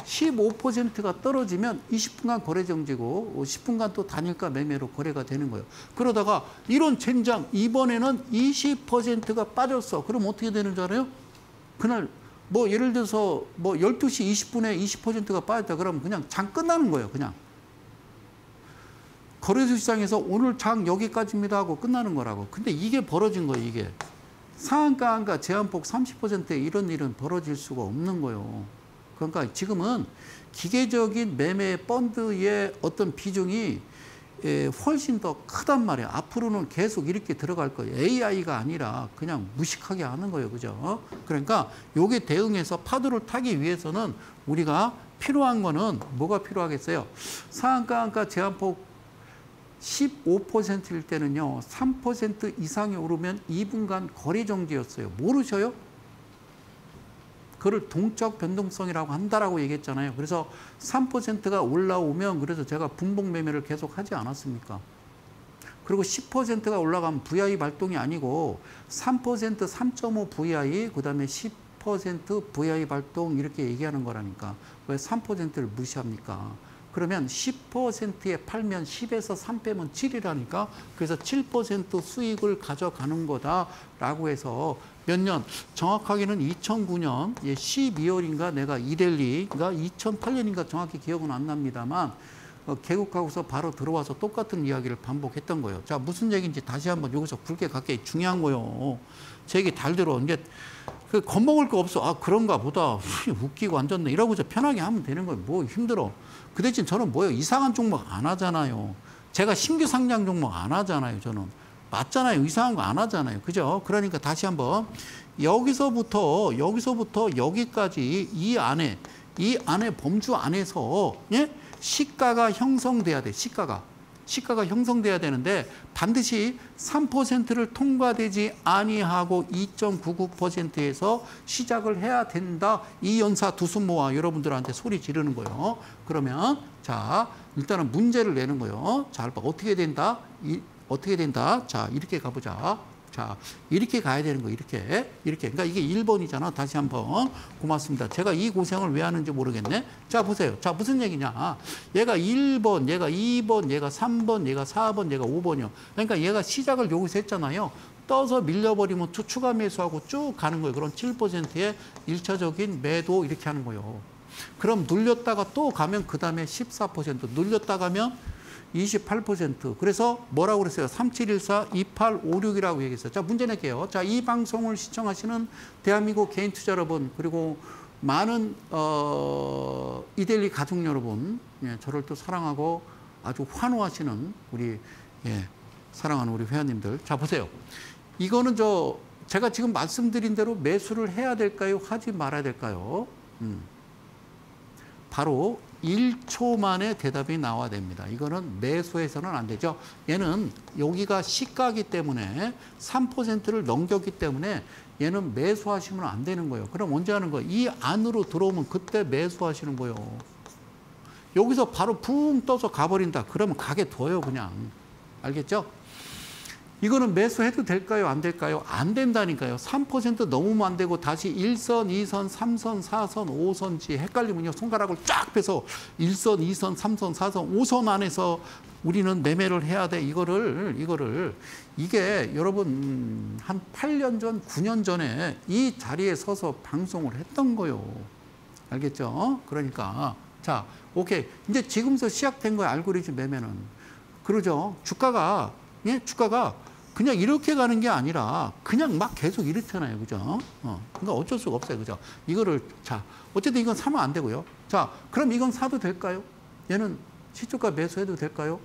15%가 떨어지면 20분간 거래 정지고 10분간 또 단일가 매매로 거래가 되는 거예요. 그러다가 이런 젠장 이번에는 20%가 빠졌어. 그럼 어떻게 되는 줄 알아요? 그날 뭐 예를 들어서 뭐 12시 20분에 20%가 빠졌다. 그러면 그냥 장 끝나는 거예요. 그냥. 거래소 시장에서 오늘 장 여기까지입니다 하고 끝나는 거라고. 근데 이게 벌어진 거예요. 이게. 상한가 한가 제한폭 30%에 이런 일은 벌어질 수가 없는 거예요. 그러니까 지금은 기계적인 매매 펀드의 어떤 비중이 훨씬 더 크단 말이야. 앞으로는 계속 이렇게 들어갈 거예요. AI가 아니라 그냥 무식하게 하는 거예요. 그죠? 그러니까 요게 대응해서 파도를 타기 위해서는 우리가 필요한 거는 뭐가 필요하겠어요? 상한가 한가 제한폭 15%일 때는요. 3% 이상이 오르면 2분간 거래 정지였어요. 모르셔요? 그걸 동적 변동성이라고 한다라고 얘기했잖아요. 그래서 3%가 올라오면 그래서 제가 분봉 매매를 계속 하지 않았습니까? 그리고 10%가 올라가면 VI 발동이 아니고 3%, 3.5 VI, 그 다음에 10% VI 발동 이렇게 얘기하는 거라니까. 왜 3%를 무시합니까? 그러면 10%에 팔면 10에서 3 빼면 7이라니까. 그래서 7% 수익을 가져가는 거다라고 해서 몇 년? 정확하게는 2009년 12월인가 내가 이델리가 2008년인가 정확히 기억은 안 납니다만 개국하고서 바로 들어와서 똑같은 이야기를 반복했던 거예요. 자, 무슨 얘기인지 다시 한번 여기서 굵게 갈게. 중요한 거요. 제 얘기 잘 들어. 이제 그 겁먹을 거 없어. 아, 그런가 보다. 웃기고 앉았네. 이러고 편하게 하면 되는 거예요. 뭐 힘들어. 그 대신 저는 뭐예요? 이상한 종목 안 하잖아요. 제가 신규 상장 종목 안 하잖아요. 저는. 맞잖아요. 이상한 거 안 하잖아요. 그죠? 그러니까 다시 한번 여기서부터 여기까지 이 안에 범주 안에서 시가가 형성돼야 돼. 시가가 형성돼야 되는데 반드시 3%를 통과되지 아니하고 2.99%에서 시작을 해야 된다. 이 연사 두 손 모아 여러분들한테 소리 지르는 거예요. 그러면 자 일단은 문제를 내는 거예요. 자, 어떻게 된다? 자, 이렇게 가보자. 자, 이렇게 가야 되는 거, 이렇게. 그러니까 이게 1번이잖아. 다시 한번. 고맙습니다. 제가 이 고생을 왜 하는지 모르겠네. 자, 보세요. 자, 무슨 얘기냐. 얘가 1번, 얘가 2번, 얘가 3번, 얘가 4번, 얘가 5번이요. 그러니까 얘가 시작을 여기서 했잖아요. 떠서 밀려버리면 추가 매수하고 쭉 가는 거예요. 그럼 7%의 1차적인 매도 이렇게 하는 거예요. 그럼 눌렸다가 또 가면 그 다음에 14%. 눌렸다 가면 28%. 그래서 뭐라고 그랬어요? 3714 2856이라고 얘기했어요. 자, 문제 낼게요. 자, 이 방송을 시청하시는 대한민국 개인 투자 여러분, 그리고 많은 이데일리 가족 여러분, 예, 저를 또 사랑하고 아주 환호하시는 우리, 예, 사랑하는 우리 회원님들. 자, 보세요. 이거는 제가 지금 말씀드린 대로 매수를 해야 될까요? 하지 말아야 될까요? 바로 1초 만에 대답이 나와야 됩니다. 이거는 매수해서는 안 되죠. 얘는 여기가 시가기 때문에 3%를 넘겼기 때문에 얘는 매수하시면 안 되는 거예요. 그럼 언제 하는 거예요? 이 안으로 들어오면 그때 매수하시는 거예요. 여기서 바로 붕 떠서 가버린다. 그러면 가게 둬요, 그냥. 알겠죠? 이거는 매수해도 될까요? 안 될까요? 안 된다니까요. 3% 넘으면 안 되고 다시 1선, 2선, 3선, 4선, 5선지 헷갈리면요. 손가락을 쫙 빼서 1선, 2선, 3선, 4선, 5선 안에서 우리는 매매를 해야 돼. 이게 여러분 한 8년 전, 9년 전에 이 자리에 서서 방송을 했던 거요. 알겠죠? 그러니까 자, 오케이. 이제 지금서 시작된 거예요. 알고리즘 매매는. 그러죠. 주가가 그냥 이렇게 가는 게 아니라 그냥 막 계속 이렇잖아요. 그죠? 그러니까 어쩔 수가 없어요. 그죠? 이거를, 자, 어쨌든 이건 사면 안 되고요. 자, 그럼 이건 사도 될까요? 얘는 시초가 매수해도 될까요?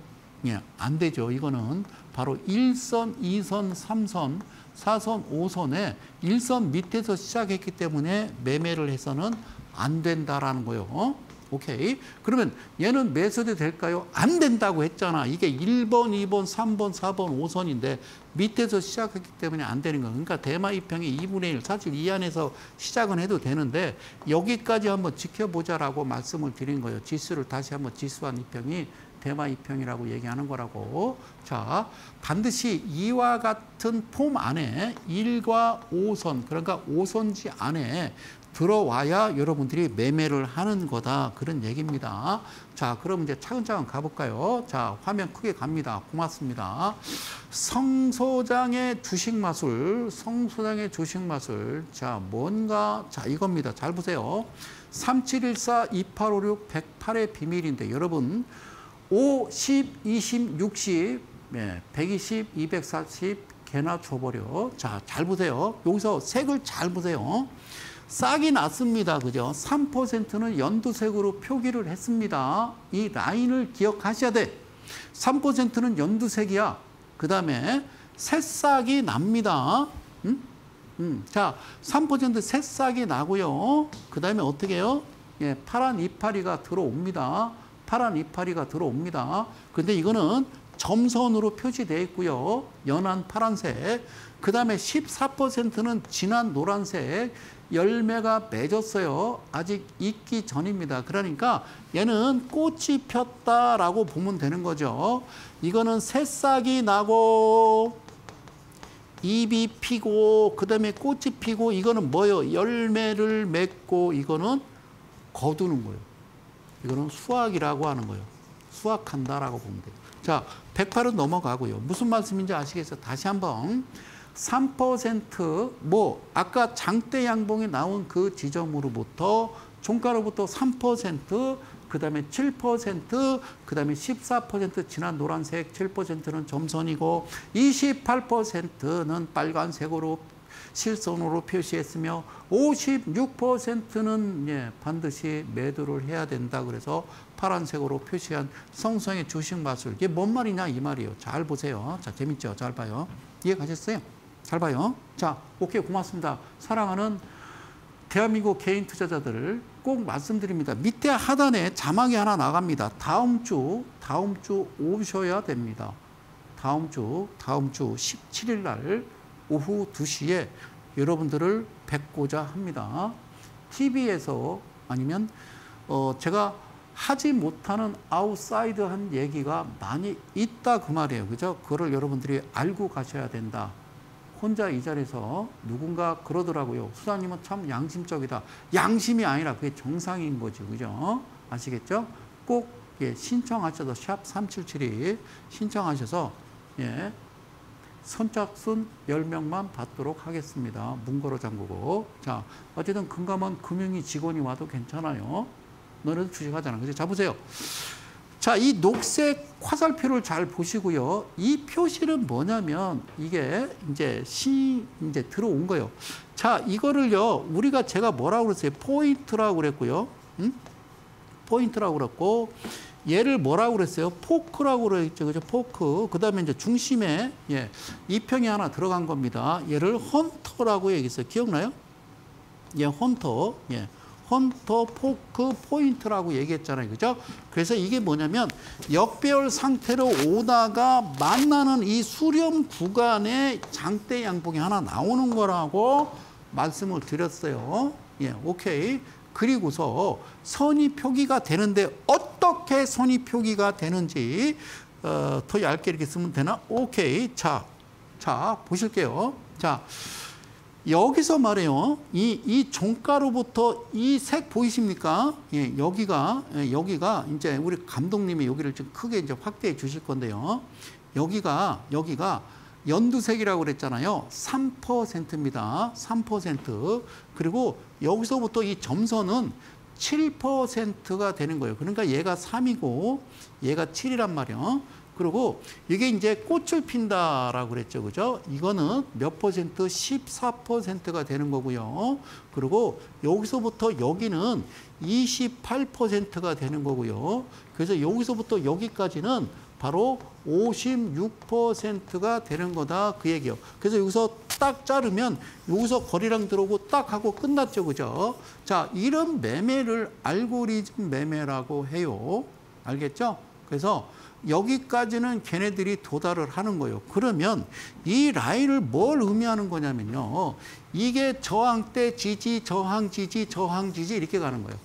예, 안 되죠. 이거는 바로 1선, 2선, 3선, 4선, 5선에 1선 밑에서 시작했기 때문에 매매를 해서는 안 된다라는 거예요. 오케이. 그러면 얘는 매수도 될까요? 안 된다고 했잖아. 이게 1번, 2번, 3번, 4번, 5선인데 밑에서 시작했기 때문에 안 되는 거예요. 그러니까 대마 2평이 2분의 1, 사실 이 안에서 시작은 해도 되는데 여기까지 한번 지켜보자라고 말씀을 드린 거예요. 지수를 다시 한번 지수한 2평이 대마 2평이라고 얘기하는 거라고. 자, 반드시 이와 같은 폼 안에 1과 5선, 그러니까 5선지 안에 들어와야 여러분들이 매매를 하는 거다. 그런 얘기입니다. 자, 그럼 이제 차근차근 가볼까요? 자, 화면 크게 갑니다. 고맙습니다. 성 소장의 주식 마술. 자, 뭔가, 자, 이겁니다. 잘 보세요. 3714, 2856, 108의 비밀인데, 여러분, 5, 10, 20, 60, 120, 240 개나 줘버려. 자, 잘 보세요. 여기서 색을 잘 보세요. 싹이 났습니다. 그죠? 3%는 연두색으로 표기를 했습니다. 이 라인을 기억하셔야 돼. 3%는 연두색이야. 그 다음에 새싹이 납니다. 자, 3% 새싹이 나고요. 그 다음에 어떻게 해요? 예, 파란 이파리가 들어옵니다. 근데 이거는 점선으로 표시되어 있고요. 연한 파란색. 그 다음에 14%는 진한 노란색. 열매가 맺었어요. 아직 익기 전입니다. 그러니까 얘는 꽃이 폈다라고 보면 되는 거죠. 이거는 새싹이 나고 잎이 피고 그 다음에 꽃이 피고 이거는 뭐예요? 열매를 맺고 이거는 거두는 거예요. 이거는 수확이라고 하는 거예요. 수확한다라고 보면 돼요. 자, 108은 넘어가고요. 무슨 말씀인지 아시겠어요? 다시 한번. 3% 아까 장대 양봉이 나온 그 지점으로부터 종가로부터 3%, 그 다음에 7%, 그 다음에 14% 진한 노란색 7%는 점선이고 28%는 빨간색으로 실선으로 표시했으며 56%는 반드시 매도를 해야 된다. 그래서 파란색으로 표시한 성성의 주식 마술. 이게 뭔 말이냐 이 말이에요. 잘 보세요. 자, 재밌죠? 잘 봐요. 이해가셨어요? 잘 봐요. 자, 오케이, 고맙습니다. 사랑하는 대한민국 개인 투자자들을 꼭 말씀드립니다. 밑에 하단에 자막이 하나 나갑니다. 다음 주 오셔야 됩니다. 다음 주 17일 날 오후 2시에 여러분들을 뵙고자 합니다. TV에서 아니면 제가 하지 못하는 아웃사이드한 얘기가 많이 있다 그 말이에요. 그죠? 그거를 여러분들이 알고 가셔야 된다. 혼자 이 자리에서 누군가 그러더라고요. 수사님은 참 양심적이다. 양심이 아니라 그게 정상인 거지. 그죠? 아시겠죠? 꼭 신청하셔서 샵 3772 신청하셔서 선착순 10명만 받도록 하겠습니다. 문고로 잠그고. 자, 어쨌든 금감원 금융위 직원이 와도 괜찮아요. 너네도 주식하잖아. 그죠? 자, 보세요. 자, 이 녹색 화살표를 잘 보시고요. 이 표시는 뭐냐면 이게 이제 이제 들어온 거예요. 자, 이거를요. 제가 뭐라고 그랬어요? 포인트라고 그랬고요. 응? 포인트라고 그랬고 얘를 뭐라고 그랬어요? 포크라고 그랬죠. 그죠? 포크. 그다음에 이제 중심에 이평이 하나 들어간 겁니다. 얘를 헌터라고 얘기했어요. 기억나요? 헌터. 헌터, 포크, 포인트라고 얘기했잖아요. 그죠? 그래서 이게 뭐냐면 역배열 상태로 오다가 만나는 이 수렴 구간에 장대 양봉이 하나 나오는 거라고 말씀을 드렸어요. 오케이. 그리고서 선이 표기가 되는데 어떻게 선이 표기가 되는지 더 얇게 이렇게 쓰면 되나? 오케이. 자, 보실게요. 자, 여기서 말해요. 이 종가로부터 이 색 보이십니까? 여기가 이제 우리 감독님이 여기를 좀 크게 이제 확대해 주실 건데요. 여기가 연두색이라고 그랬잖아요. 3%입니다. 3%. 그리고 여기서부터 이 점선은 7%가 되는 거예요. 그러니까 얘가 3이고 얘가 7이란 말이에요. 그리고 이게 이제 꽃을 핀다라고 그랬죠. 그죠? 이거는 몇 퍼센트? 14%가 되는 거고요. 그리고 여기서부터 여기는 28%가 되는 거고요. 그래서 여기서부터 여기까지는 바로 56%가 되는 거다. 그 얘기요. 그래서 여기서 딱 자르면 여기서 거리랑 들어오고 딱 하고 끝났죠. 그죠? 자, 이런 매매를 알고리즘 매매라고 해요. 알겠죠? 그래서 여기까지는 걔네들이 도달을 하는 거예요. 그러면 이 라인을 뭘 의미하는 거냐면요. 이게 저항대 지지, 저항 지지, 저항 지지 이렇게 가는 거예요.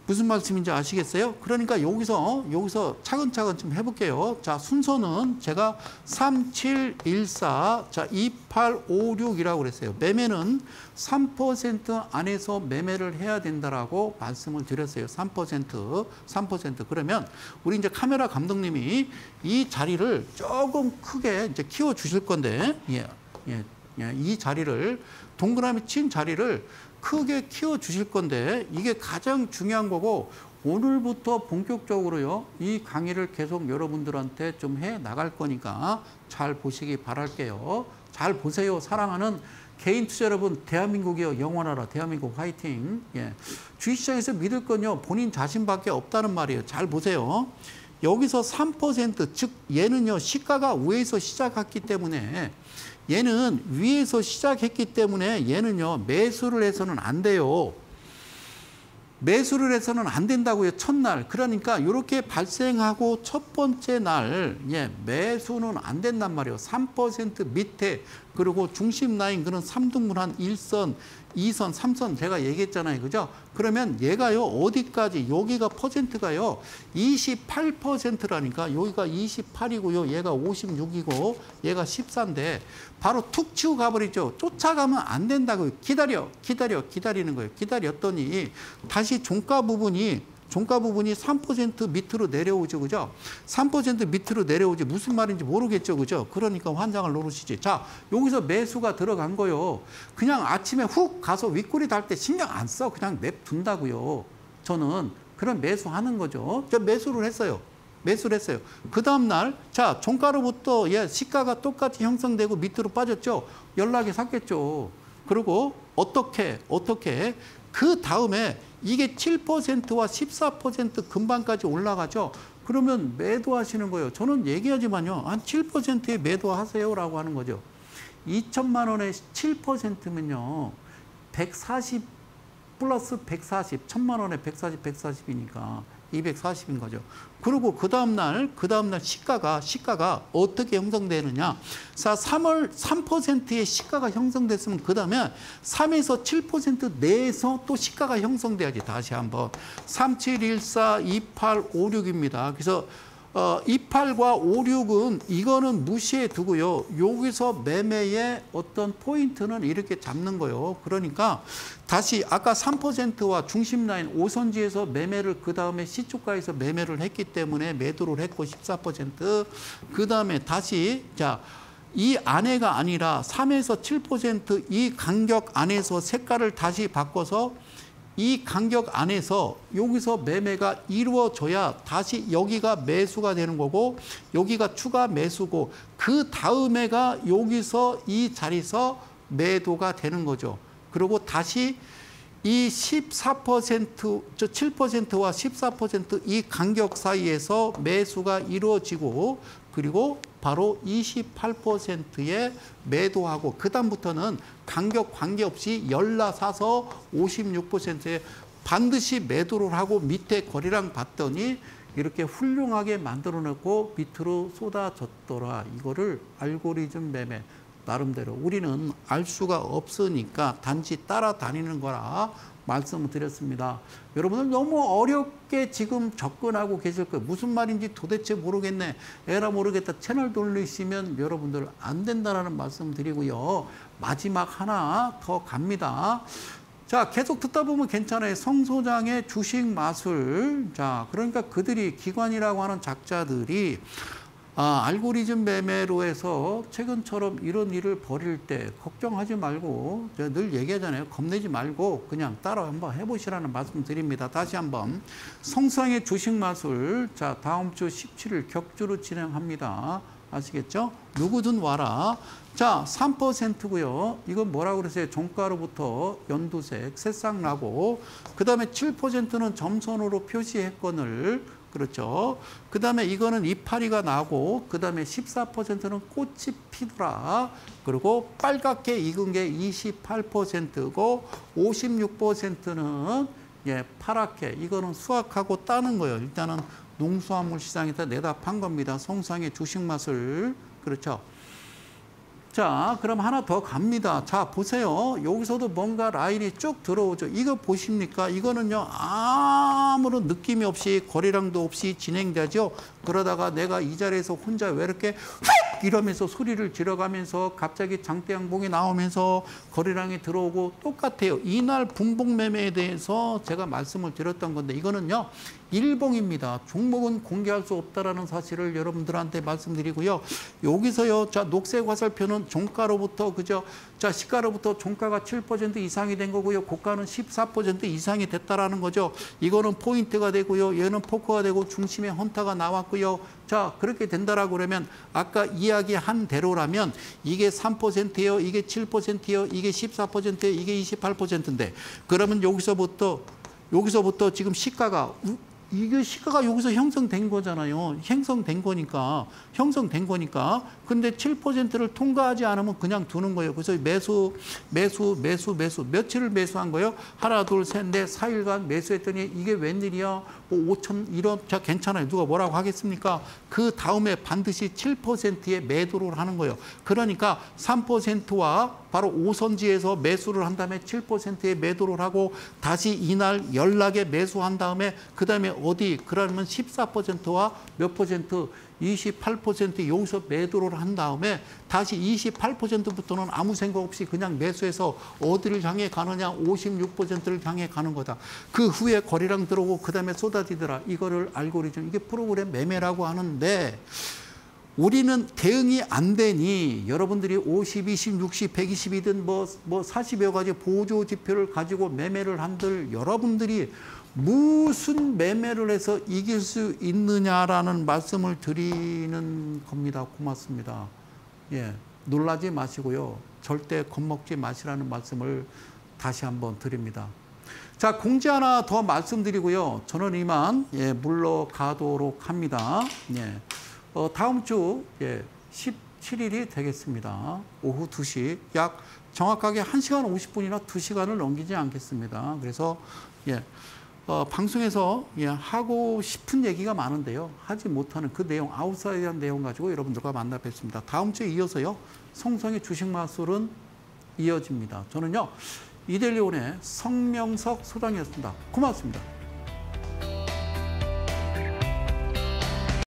무슨 말씀인지 아시겠어요? 그러니까 여기서 차근차근 좀 해볼게요. 자, 순서는 제가 3714, 자, 2856이라고 그랬어요. 매매는 3% 안에서 매매를 해야 된다라고 말씀을 드렸어요. 3%. 그러면 우리 이제 카메라 감독님이 이 자리를 조금 크게 이제 키워 주실 건데, 이 자리를 동그라미 친 자리를 크게 키워 주실 건데 이게 가장 중요한 거고 오늘부터 본격적으로요. 이 강의를 계속 여러분들한테 좀 해 나갈 거니까 잘 보시기 바랄게요. 잘 보세요. 사랑하는 개인 투자 여러분, 대한민국이요. 영원하라. 대한민국 화이팅. 주식시장에서 믿을 건요. 본인 자신밖에 없다는 말이에요. 잘 보세요. 여기서 3%, 즉 얘는요. 시가가 위에서 시작했기 때문에 얘는 위에서 시작했기 때문에 얘는요. 매수를 해서는 안 돼요. 매수를 해서는 안 된다고요. 첫날. 그러니까 이렇게 발생하고 첫 번째 날 매수는 안 된단 말이에요. 3% 밑에 그리고 중심 라인 그런 3등분한 1선, 2선, 3선 제가 얘기했잖아요. 그죠? 그러면 얘가요. 어디까지? 여기가 퍼센트가요. 28%라니까 여기가 28이고요. 얘가 56이고 얘가 14인데 바로 툭 치고 가버리죠. 쫓아가면 안 된다고요. 기다리는 거예요. 기다렸더니 다시 종가 부분이 3% 밑으로 내려오죠. 그죠? 3% 밑으로 내려오지. 무슨 말인지 모르겠죠. 그죠? 그러니까 환장을 노르시지. 자, 여기서 매수가 들어간 거요. 그냥 아침에 훅 가서 윗꼬리 달 때 신경 안 써. 그냥 냅둔다고요. 저는 그런 매수하는 거죠. 저 매수를 했어요. 그 다음날, 자, 종가로부터 시가가 똑같이 형성되고 밑으로 빠졌죠. 연락이 샀겠죠. 그리고 어떻게? 그 다음에 이게 7%와 14% 금방까지 올라가죠. 그러면 매도하시는 거예요. 저는 얘기하지만요. 한 7%에 매도하세요라고 하는 거죠. 2천만 원에 7%면요. 140 플러스 140. 1천만 원에 140이니까 240인 거죠. 그리고 그 다음날 시가가 어떻게 형성되느냐. 자, 3%의 시가가 형성됐으면 그 다음에 3에서 7% 내에서 또 시가가 형성돼야지. 다시 한번 3714, 2856입니다. 그래서 28과 56은 이거는 무시해 두고요. 여기서 매매의 어떤 포인트는 이렇게 잡는 거예요. 그러니까 다시 아까 3%와 중심 라인 5선지에서 매매를 그 다음에 시초가에서 매매를 했기 때문에 매도를 했고 14%. 그 다음에 다시 자, 이 안에가 아니라 3에서 7% 이 간격 안에서 색깔을 다시 바꿔서 이 간격 안에서 여기서 매매가 이루어져야 다시 여기가 매수가 되는 거고 여기가 추가 매수고 그 다음에가 여기서 이 자리에서 매도가 되는 거죠. 그리고 다시 이 14%, 7%와 14% 이 간격 사이에서 매수가 이루어지고 그리고 바로 28%에 매도하고 그다음부터는 간격 관계없이 열라사서 56%에 반드시 매도를 하고 밑에 거래량 봤더니 이렇게 훌륭하게 만들어놓고 밑으로 쏟아졌더라. 이거를 알고리즘 매매. 나름대로 우리는 알 수가 없으니까 단지 따라다니는 거라 말씀을 드렸습니다. 여러분들 너무 어렵게 지금 접근하고 계실 거예요. 무슨 말인지 도대체 모르겠네. 에라 모르겠다. 채널 돌리시면 여러분들 안 된다라는 말씀 드리고요. 마지막 하나 더 갑니다. 자, 계속 듣다 보면 괜찮아요. 성 소장의 주식 마술. 자, 그러니까 그들이 기관이라고 하는 작자들이 알고리즘 매매로 해서 최근처럼 이런 일을 벌일 때 걱정하지 말고 제가 늘 얘기하잖아요. 겁내지 말고 그냥 따라 한번 해보시라는 말씀 드립니다. 다시 한번 성상의 주식 마술 자 다음 주 17일 격주로 진행합니다. 아시겠죠? 누구든 와라. 자 3%고요. 이건 뭐라고 그러세요? 종가로부터 연두색 새싹 나고 그 다음에 7%는 점선으로 표시했건을 그렇죠. 그 다음에 이거는 이파리가 나고 그 다음에 14%는 꽃이 피더라. 그리고 빨갛게 익은 게 28%고 56%는 파랗게 이거는 수확하고 따는 거예요. 일단은 농수화물 시장에다 내다 판 겁니다. 성상의 주식 맛을 그렇죠. 자, 그럼 하나 더 갑니다. 자, 보세요. 여기서도 뭔가 라인이 쭉 들어오죠. 이거 보십니까? 이거는요, 아무런 느낌이 없이 거래량도 없이 진행되죠. 그러다가 내가 이 자리에서 혼자 왜 이렇게 휙 이러면서 소리를 지르가면서 갑자기 장대양봉이 나오면서 거래량이 들어오고 똑같아요. 이날 분봉 매매에 대해서 제가 말씀을 드렸던 건데 이거는요. 일봉입니다. 종목은 공개할 수 없다라는 사실을 여러분들한테 말씀드리고요. 여기서요. 자, 녹색 화살표는 종가로부터 그죠? 자, 시가로부터 종가가 7% 이상이 된 거고요. 고가는 14% 이상이 됐다라는 거죠. 이거는 포인트가 되고요. 얘는 포커가 되고 중심에 헌터가 나왔고요. 자, 그렇게 된다라고 그러면 아까 이야기한 대로라면 이게 3%예요. 이게 7%예요. 이게 14%예요. 이게 28%인데 그러면 여기서부터 지금 시가가 이게 시가가 여기서 형성된 거잖아요. 형성된 거니까. 근데 7%를 통과하지 않으면 그냥 두는 거예요. 그래서 매수. 며칠을 매수한 거예요? 하나, 둘, 셋, 넷, 4일간 매수했더니 이게 웬일이야? 뭐 5천, 이런, 자, 괜찮아요. 누가 뭐라고 하겠습니까? 그 다음에 반드시 7%의 매도를 하는 거예요. 그러니까 3%와 바로 5선지에서 매수를 한 다음에 7%의 매도를 하고 다시 이날 연락에 매수한 다음에 그 다음에 어디? 그러면 14%와 몇 %? 28% 여기서 매도를 한 다음에 다시 28%부터는 아무 생각 없이 그냥 매수해서 어디를 향해 가느냐 56%를 향해 가는 거다. 그 후에 거래량 들어오고 그 다음에 쏟아지더라. 이거를 알고리즘 이게 프로그램 매매라고 하는데 우리는 대응이 안 되니 여러분들이 50, 20, 60, 120이든 뭐 40여 가지 보조 지표를 가지고 매매를 한들 여러분들이 무슨 매매를 해서 이길 수 있느냐라는 말씀을 드리는 겁니다. 고맙습니다. 예, 놀라지 마시고요. 절대 겁먹지 마시라는 말씀을 다시 한번 드립니다. 자, 공지 하나 더 말씀드리고요. 저는 이만 물러가도록 합니다. 예, 다음 주 17일이 되겠습니다. 오후 2시 약 정확하게 1시간 50분이나 2시간을 넘기지 않겠습니다. 그래서 방송에서 하고 싶은 얘기가 많은데요. 하지 못하는 그 내용, 아웃사이드한 내용 가지고 여러분들과 만나 뵙습니다. 다음 주에 이어서요. 성성의 주식 마술은 이어집니다. 저는요. 이데일리온의 성명석 소장이었습니다. 고맙습니다.